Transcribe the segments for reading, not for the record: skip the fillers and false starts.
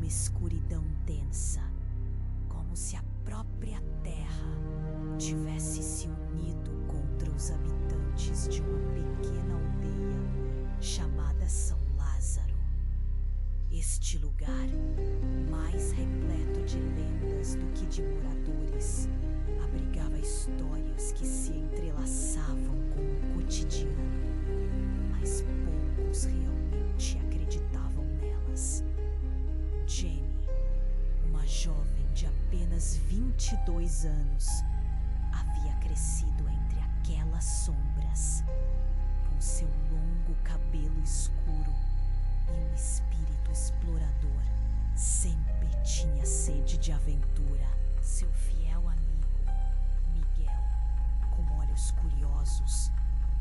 escuridão densa, como se a própria terra tivesse se unido contra os habitantes de uma pequena aldeia chamada São Lázaro. Este lugar, mais repleto de lendas do que de moradores, abrigava histórias que se entrelaçavam com o cotidiano, mas poucos realmente acreditavam nelas. Jenny, uma jovem de apenas 22 anos, havia crescido entre aquelas sombras, com seu longo cabelo escuro e um espírito explorador. Sempre tinha sede de aventura. Seu fiel amigo, Miguel, com olhos curiosos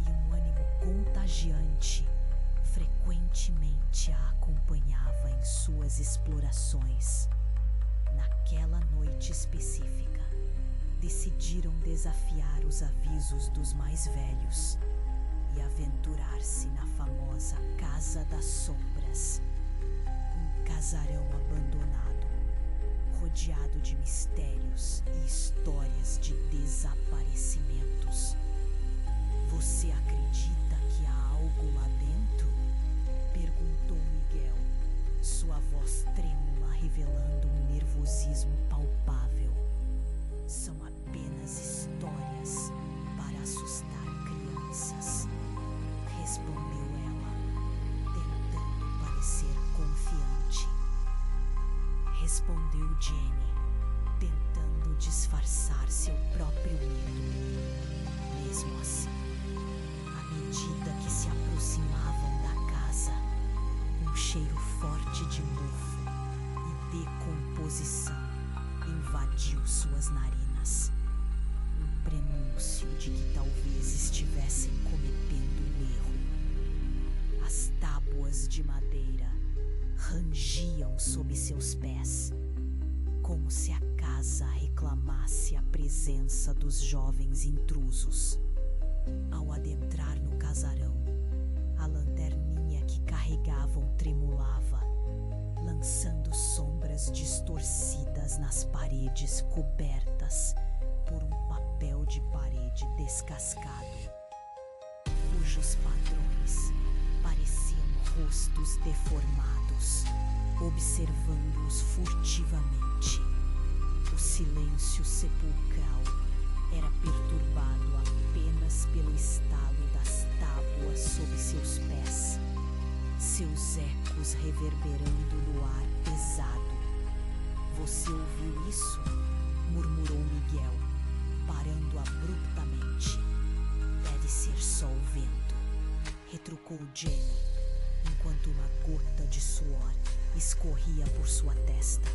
e um ânimo contagiante, frequentemente a acompanhava em suas explorações. Naquela noite específica, decidiram desafiar os avisos dos mais velhos e aventurar-se na famosa Casa das Sombras, um casarão abandonado, rodeado de mistérios e histórias de desaparecimentos. Você acredita que há algo lá dentro? Perguntou Miguel, sua voz trêmula revelando um nervosismo palpável. São apenas histórias para assustar crianças, respondeu ela, tentando parecer confiante. Respondeu Jenny, tentando disfarçar seu próprio medo. Mesmo assim, à medida que se aproximavam da casa, um cheiro forte de mofo e decomposição invadiu suas narinas. Um prenúncio de que talvez estivessem cometendo um erro. As tábuas de madeira rangiam sob seus pés, como se a casa reclamasse a presença dos jovens intrusos. Ao adentrar no casarão, a lanterninha que carregavam tremulava, lançando sombras distorcidas nas paredes cobertas por um papel de parede descascado, cujos padrões pareciam rostos deformados, observando-os furtivamente. O silêncio sepulcral era perturbado apenas pelo estalo das tábuas sob seus pés, seus ecos reverberando no ar pesado. Você ouviu isso? Murmurou Miguel, parando abruptamente. Deve ser só o vento, retrucou Jenny, enquanto uma gota de suor escorria por sua testa.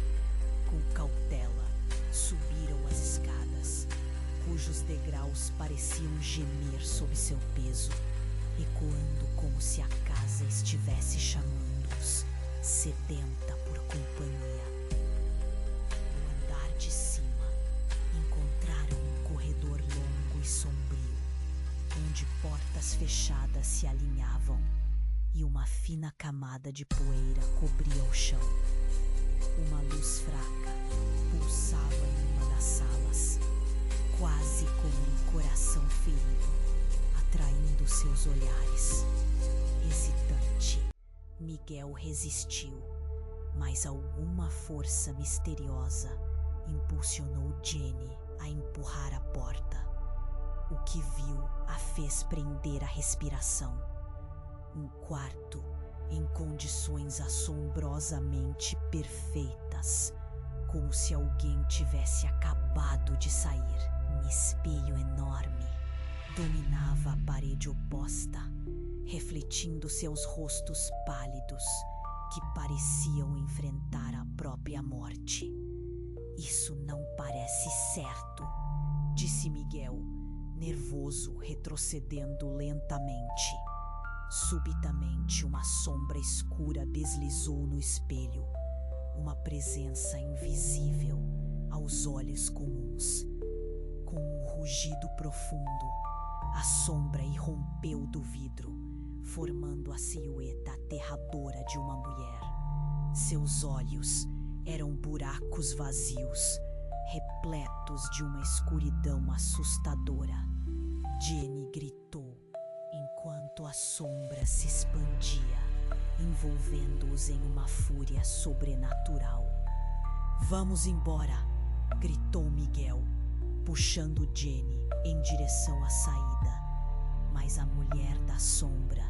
Com cautela, subiram as escadas, cujos degraus pareciam gemer sob seu peso, ecoando como se a casa estivesse chamando-os, sedenta por companhia. No andar de cima, encontraram um corredor longo e sombrio, onde portas fechadas se alinhavam e uma fina camada de poeira cobria o chão. Uma luz fraca pulsava em uma das salas, quase como um coração ferido, atraindo seus olhares. Hesitante, Miguel resistiu, mas alguma força misteriosa impulsionou Jenny a empurrar a porta. O que viu a fez prender a respiração. Um quarto em condições assombrosamente perfeitas, como se alguém tivesse acabado de sair. Um espelho enorme dominava a parede oposta, refletindo seus rostos pálidos que pareciam enfrentar a própria morte. Isso não parece certo, disse Miguel, nervoso, retrocedendo lentamente. Subitamente, uma sombra escura deslizou no espelho, uma presença invisível aos olhos comuns. Com um rugido profundo, a sombra irrompeu do vidro, formando a silhueta aterradora de uma mulher. Seus olhos, eram buracos vazios, repletos de uma escuridão assustadora. Jenny gritou, enquanto a sombra se expandia, envolvendo-os em uma fúria sobrenatural. "Vamos embora!" gritou Miguel, puxando Jenny em direção à saída. Mas a mulher da sombra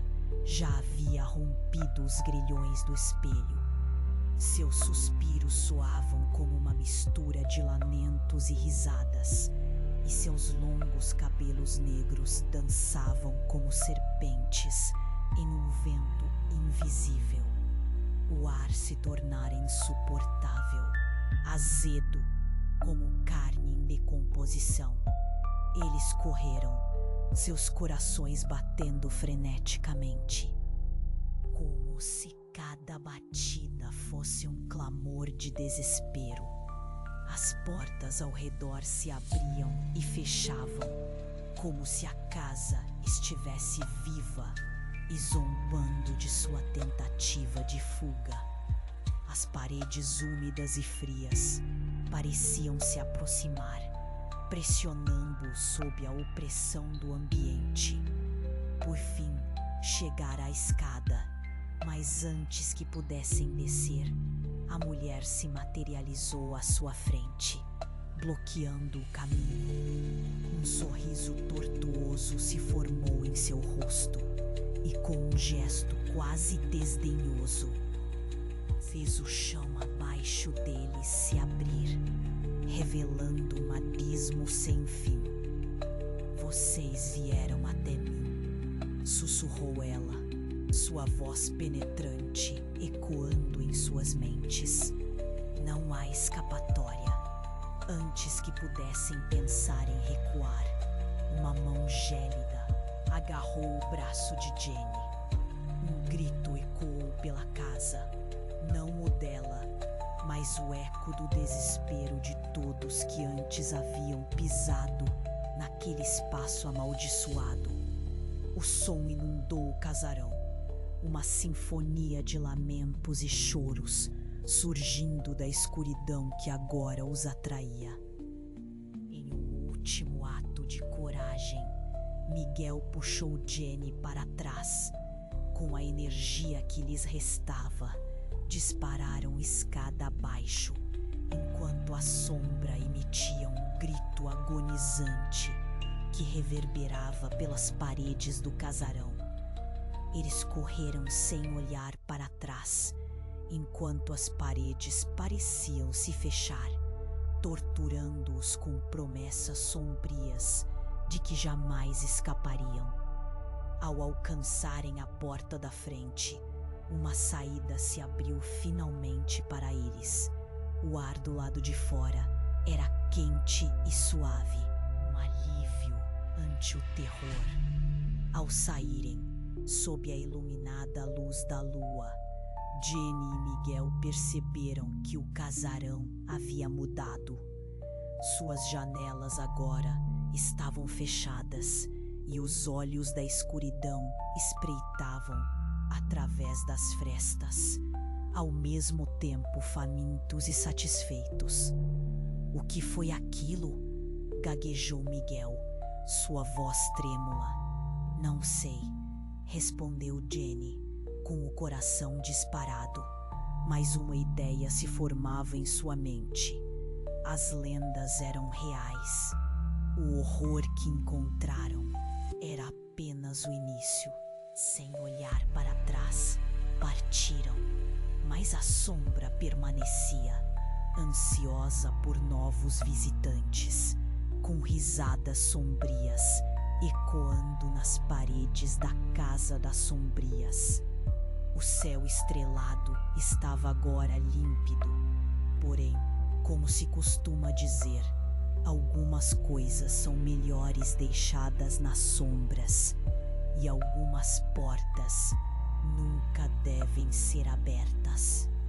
já havia rompido os grilhões do espelho. Seus suspiros soavam como uma mistura de lamentos e risadas, e seus longos cabelos negros dançavam como serpentes em um vento invisível. O ar se tornara insuportável, azedo como carne em decomposição. Eles correram, seus corações batendo freneticamente, como se cada batida fosse um clamor de desespero. As portas ao redor se abriam e fechavam, como se a casa estivesse viva e zombando de sua tentativa de fuga. As paredes úmidas e frias pareciam se aproximar, pressionando-o sob a opressão do ambiente. Por fim, chegara à escada, mas antes que pudessem descer, a mulher se materializou à sua frente, bloqueando o caminho. Um sorriso tortuoso se formou em seu rosto e, com um gesto quase desdenhoso, fez o chão abaixo deles se abrir, revelando um abismo sem fim. "Vocês vieram até mim", sussurrou ela, sua voz penetrante ecoando em suas mentes. Não há escapatória. Antes que pudessem pensar em recuar, uma mão gélida agarrou o braço de Jenny. Um grito ecoou pela casa, não o dela, mas o eco do desespero de todos que antes haviam pisado naquele espaço amaldiçoado. O som inundou o casarão, uma sinfonia de lamentos e choros surgindo da escuridão que agora os atraía. Em um último ato de coragem, Miguel puxou Jenny para trás. Com a energia que lhes restava, dispararam escada abaixo, enquanto a sombra emitia um grito agonizante que reverberava pelas paredes do casarão. Eles correram sem olhar para trás, enquanto as paredes pareciam se fechar, torturando-os com promessas sombrias de que jamais escapariam. Ao alcançarem a porta da frente, uma saída se abriu finalmente para eles. O ar do lado de fora era quente e suave, um alívio ante o terror. Ao saírem, sob a iluminada luz da lua, Jenny e Miguel perceberam que o casarão havia mudado. Suas janelas agora estavam fechadas e os olhos da escuridão espreitavam através das frestas, ao mesmo tempo famintos e satisfeitos. "O que foi aquilo?" gaguejou Miguel, sua voz trêmula. "Não sei", respondeu Jenny, com o coração disparado, mas uma ideia se formava em sua mente. As lendas eram reais. O horror que encontraram era apenas o início. Sem olhar para trás, partiram, mas a sombra permanecia, ansiosa por novos visitantes, com risadas sombrias ecoando nas paredes da Casa das Sombrias. O céu estrelado estava agora límpido, porém, como se costuma dizer, algumas coisas são melhores deixadas nas sombras e algumas portas nunca devem ser abertas.